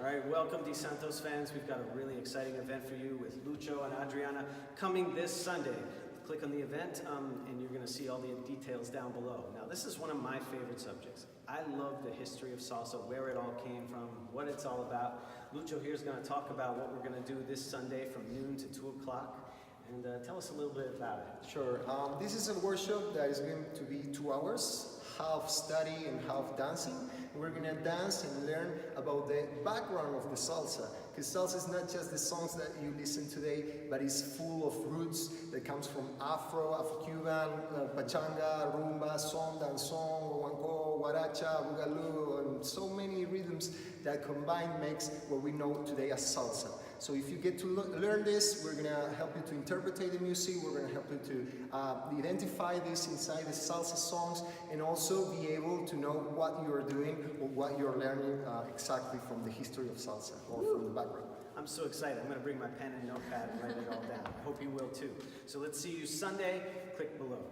All right, welcome Dsantos fans. We've got a really exciting event for you with Lucho and Adriana coming this Sunday. Click on the event and you're going to see all the details down below. Now, this is one of my favorite subjects. I love the history of salsa, where it all came from, what it's all about. Lucho here is going to talk about what we're going to do this Sunday from noon to 2 o'clock. And tell us a little bit about it. Sure. This is a workshop that is going to be 2 hours, half study and half dancing. We're going to dance and learn about the background of the salsa, because salsa is not just the songs that you listen today, but it's full of roots that comes from Afro-Cuban, pachanga, Rumba, son, Danzon, guaracha, boogaloo, and so many rhythms that combined makes what we know today as salsa. So if you get to learn this, we're going to help you to interpret the music, we're going to help you to identify this inside the salsa songs, and also be able to know what you're doing or what you're learning exactly from the history of salsa or from the background. I'm so excited. I'm going to bring my pen and notepad and write it all down. I hope you will too. So let's see you Sunday. Click below.